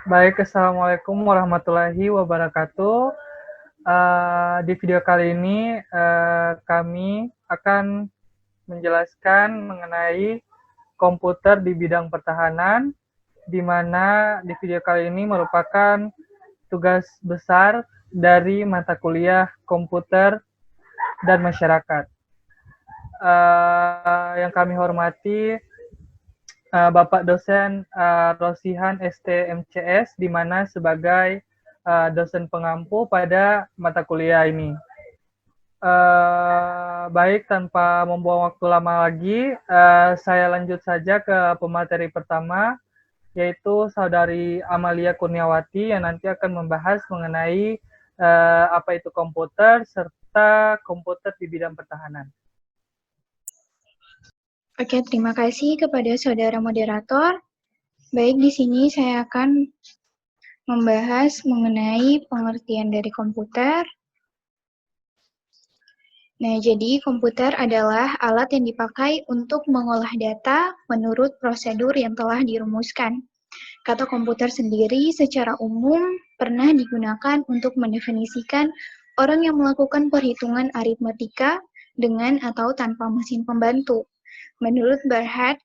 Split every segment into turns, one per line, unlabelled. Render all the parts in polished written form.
Baik, Assalamualaikum warahmatullahi wabarakatuh. Di video kali ini kami akan menjelaskan mengenai komputer di bidang pertahanan, di mana di video kali ini merupakan tugas besar dari mata kuliah komputer dan masyarakat. Yang kami hormati Bapak dosen Rosihan STMCS, di mana sebagai dosen pengampu pada mata kuliah ini. Baik, tanpa membuang waktu lama lagi, saya lanjut saja ke pemateri pertama, yaitu Saudari Amalia Kurniawati yang nanti akan membahas mengenai apa itu komputer serta komputer di bidang pertahanan.
Oke, terima kasih kepada saudara moderator. Baik, di sini saya akan membahas mengenai pengertian dari komputer. Nah, jadi komputer adalah alat yang dipakai untuk mengolah data menurut prosedur yang telah dirumuskan. Kata komputer sendiri secara umum pernah digunakan untuk mendefinisikan orang yang melakukan perhitungan aritmetika dengan atau tanpa mesin pembantu. Menurut Berhad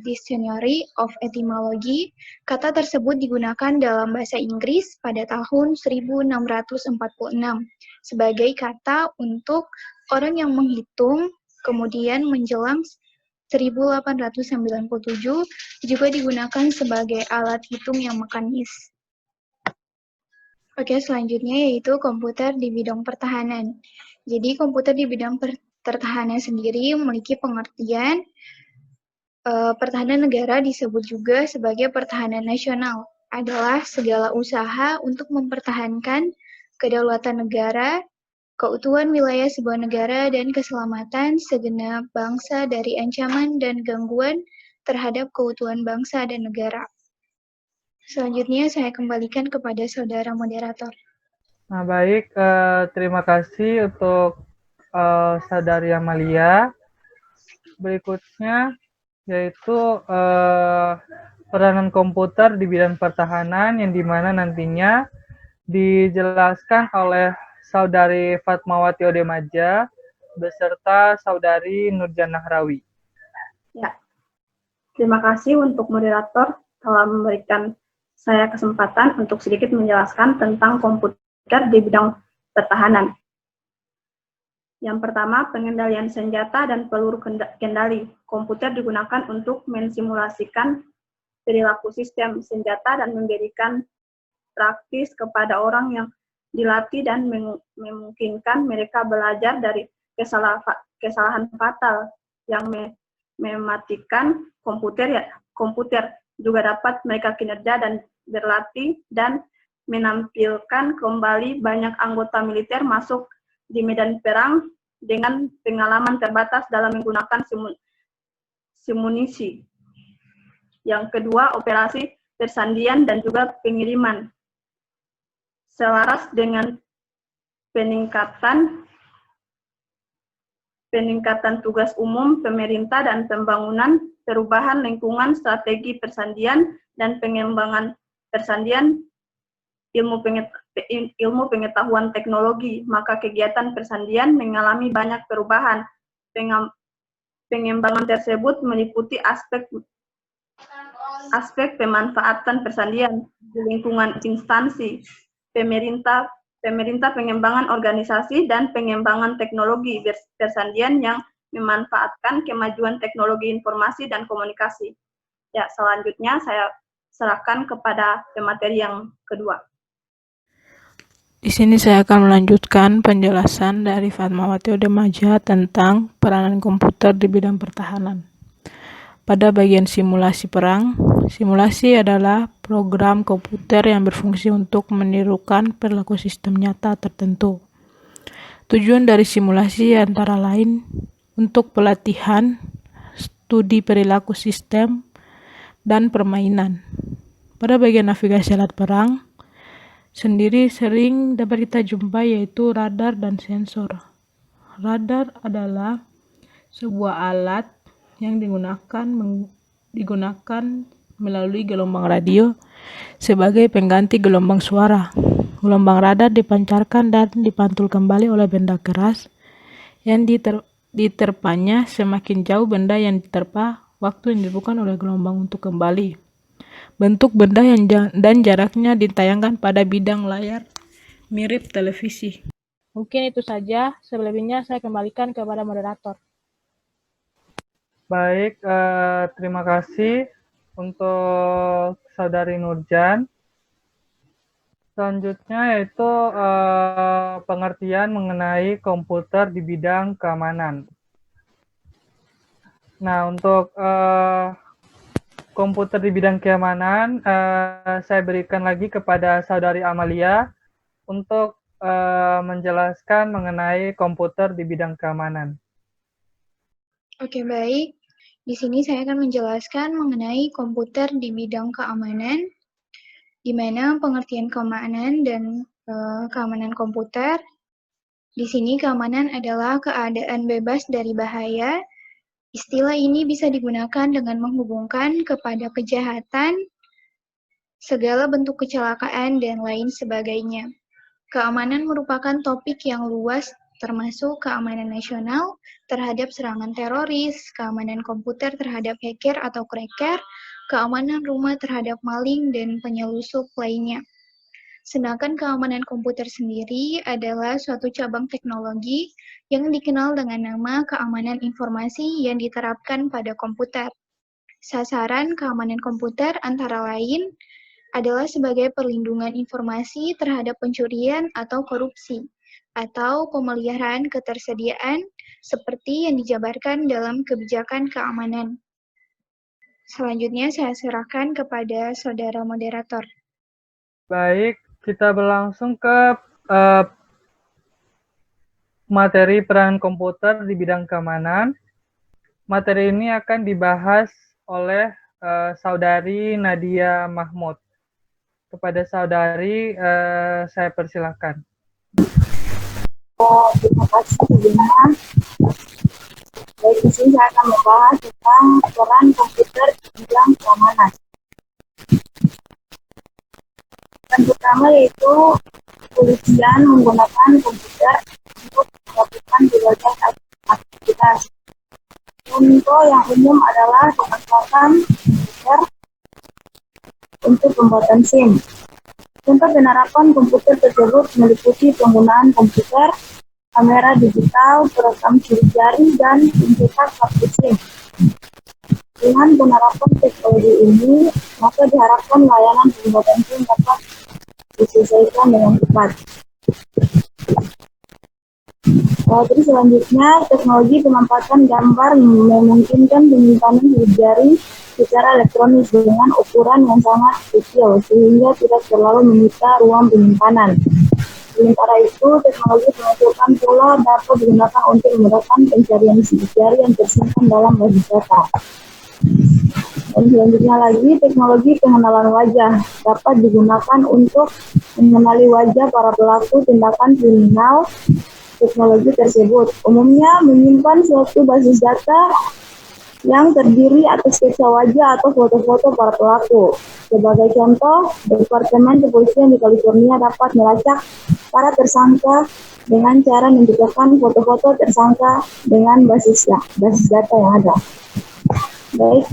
Dictionary of Etymology, kata tersebut digunakan dalam bahasa Inggris pada tahun 1646 sebagai kata untuk orang yang menghitung, kemudian menjelang 1897 juga digunakan sebagai alat hitung yang mekanis. Oke, selanjutnya yaitu komputer di bidang pertahanan. Jadi komputer di bidang pertahanan sendiri memiliki pengertian pertahanan negara disebut juga sebagai pertahanan nasional, adalah segala usaha untuk mempertahankan kedaulatan negara, keutuhan wilayah sebuah negara, dan keselamatan segenap bangsa dari ancaman dan gangguan terhadap keutuhan bangsa dan negara. Selanjutnya saya kembalikan kepada saudara moderator.
Nah, baik, terima kasih untuk Saudari Amalia. Berikutnya yaitu peranan komputer di bidang pertahanan, yang dimana nantinya dijelaskan oleh Saudari Fatmawati Odemaja beserta Saudari Nurjana Nahrawi.
Ya, terima kasih untuk moderator telah memberikan saya kesempatan untuk sedikit menjelaskan tentang komputer di bidang pertahanan. Yang pertama, pengendalian senjata dan peluru kendali. Komputer digunakan untuk mensimulasikan perilaku sistem senjata dan memberikan praktis kepada orang yang dilatih dan memungkinkan mereka belajar dari kesalahan fatal yang mematikan komputer. Komputer juga dapat mereka kinerja dan berlatih dan menampilkan kembali banyak anggota militer masuk di medan perang dengan pengalaman terbatas dalam menggunakan simunisi. Yang kedua, operasi persandian dan juga pengiriman. Selaras dengan peningkatan tugas umum pemerintah dan pembangunan, perubahan lingkungan, strategi persandian, dan pengembangan persandian, ilmu pengetahuan teknologi, maka kegiatan persandian mengalami banyak perubahan. Pengembangan tersebut meliputi aspek pemanfaatan persandian di lingkungan instansi, pemerintah, pengembangan organisasi, dan pengembangan teknologi persandian yang memanfaatkan kemajuan teknologi informasi dan komunikasi. Ya, selanjutnya saya serahkan kepada pemateri yang kedua.
Di sini saya akan melanjutkan penjelasan dari Fatmawati Odemaja tentang peranan komputer di bidang pertahanan. Pada bagian simulasi perang, simulasi adalah program komputer yang berfungsi untuk menirukan perilaku sistem nyata tertentu. Tujuan dari simulasi antara lain untuk pelatihan, studi perilaku sistem, dan permainan. Pada bagian navigasi alat perang, sendiri sering dapat kita jumpai yaitu radar dan sensor. Radar adalah sebuah alat yang digunakan melalui gelombang radio sebagai pengganti gelombang suara. Gelombang radar dipancarkan dan dipantul kembali oleh benda keras yang diterpanya. Semakin jauh benda yang diterpa, waktu yang dibutuhkan oleh gelombang untuk kembali. Bentuk benda dan jaraknya ditayangkan pada bidang layar mirip televisi. Mungkin itu saja, selebihnya saya kembalikan kepada moderator.
Baik, terima kasih untuk Saudari Nurjan. Selanjutnya yaitu pengertian mengenai komputer di bidang keamanan. Nah, untuk komputer di bidang keamanan, saya berikan lagi kepada Saudari Amalia untuk menjelaskan mengenai komputer di bidang keamanan.
Oke, baik. Di sini saya akan menjelaskan mengenai komputer di bidang keamanan, di mana pengertian keamanan dan keamanan komputer. Di sini keamanan adalah keadaan bebas dari bahaya. Istilah ini bisa digunakan dengan menghubungkan kepada kejahatan, segala bentuk kecelakaan, dan lain sebagainya. Keamanan merupakan topik yang luas, termasuk keamanan nasional terhadap serangan teroris, keamanan komputer terhadap hacker atau cracker, keamanan rumah terhadap maling, dan penyelusup lainnya. Sedangkan keamanan komputer sendiri adalah suatu cabang teknologi yang dikenal dengan nama keamanan informasi yang diterapkan pada komputer. Sasaran keamanan komputer antara lain adalah sebagai perlindungan informasi terhadap pencurian atau korupsi, atau pemeliharaan ketersediaan seperti yang dijabarkan dalam kebijakan keamanan. Selanjutnya saya serahkan kepada saudara moderator.
Baik, kita berlangsung ke materi peran komputer di bidang keamanan. Materi ini akan dibahas oleh Saudari Nadia Mahmud. Kepada Saudari, saya persilahkan.
Terima kasih sebelumnya. Baik, di sini saya akan membahas tentang peran komputer di bidang keamanan. Yang pertama yaitu kepolisian menggunakan komputer untuk melakukan berbagai aktivitas. Contoh yang umum adalah pemanfaatan komputer untuk pembuatan SIM. Contoh penerapan komputer tersebut meliputi penggunaan komputer, kamera digital, perekam sidik jari, dan pencetak kartu SIM. Dengan penerapan teknologi ini, maka diharapkan layanan pembuatan SIM dapat diselesaikan dengan cepat. Terus selanjutnya, teknologi pemanfaatan gambar memungkinkan penyimpanan sidik jari secara elektronik dengan ukuran yang sangat kecil sehingga tidak terlalu menyita ruang penyimpanan. Sementara itu, teknologi pengaturan pula dapat digunakan untuk memudahkan pencarian sidik jari yang tersimpan dalam basis data. Dan selanjutnya lagi, teknologi pengenalan wajah dapat digunakan untuk mengenali wajah para pelaku tindakan kriminal. Teknologi tersebut umumnya menyimpan suatu basis data yang terdiri atas sketsa wajah atau foto-foto para pelaku. Sebagai contoh, Departemen Kepolisian di California dapat melacak para tersangka dengan cara menciptakan foto-foto tersangka dengan basis data yang ada. Baik,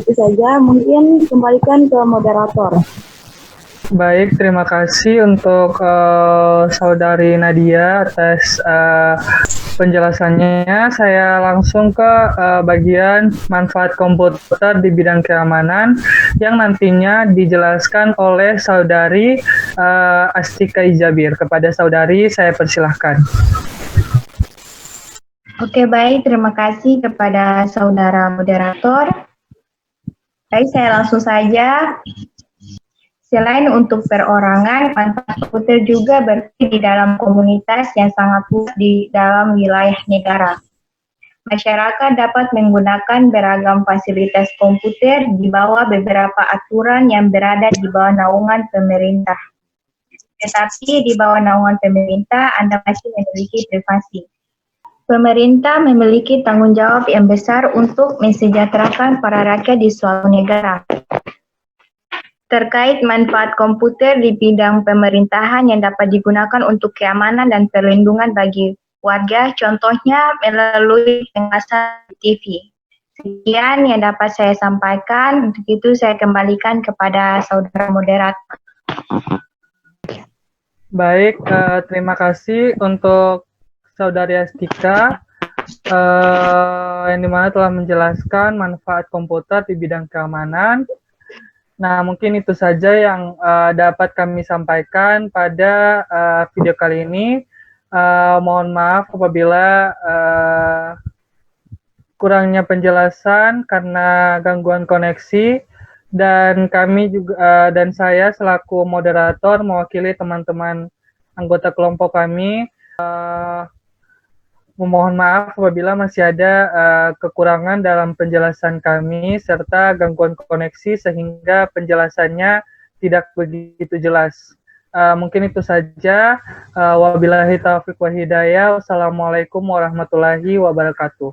itu saja. Mungkin kembalikan ke moderator.
Baik, terima kasih untuk Saudari Nadia atas penjelasannya. Saya langsung ke bagian manfaat komputer di bidang keamanan yang nantinya dijelaskan oleh Saudari Astika Ijabir. Kepada Saudari, saya persilahkan.
Oke, baik. Terima kasih kepada saudara moderator. Baik, saya langsung saja. Selain untuk perorangan, manfaat komputer juga berarti di dalam komunitas yang sangat luas di dalam wilayah negara. Masyarakat dapat menggunakan beragam fasilitas komputer di bawah beberapa aturan yang berada di bawah naungan pemerintah. Tetapi di bawah naungan pemerintah, Anda masih memiliki privasi. Pemerintah memiliki tanggung jawab yang besar untuk mensejahterakan para rakyat di suatu negara. terkait manfaat komputer di bidang pemerintahan yang dapat digunakan untuk keamanan dan perlindungan bagi warga, contohnya melalui pengawasan TV. Sekian yang dapat saya sampaikan. Untuk itu saya kembalikan kepada saudara moderator.
Baik, terima kasih untuk Saudari Astika yang dimana telah menjelaskan manfaat komputer di bidang keamanan. Nah, mungkin itu saja yang dapat kami sampaikan pada video kali ini. Mohon maaf apabila kurangnya penjelasan karena gangguan koneksi, dan kami juga dan saya selaku moderator mewakili teman-teman anggota kelompok kami memohon maaf apabila masih ada kekurangan dalam penjelasan kami serta gangguan koneksi sehingga penjelasannya tidak begitu jelas. Mungkin itu saja. Wabillahi taufiq wa hidayah. Wassalamualaikum warahmatullahi wabarakatuh.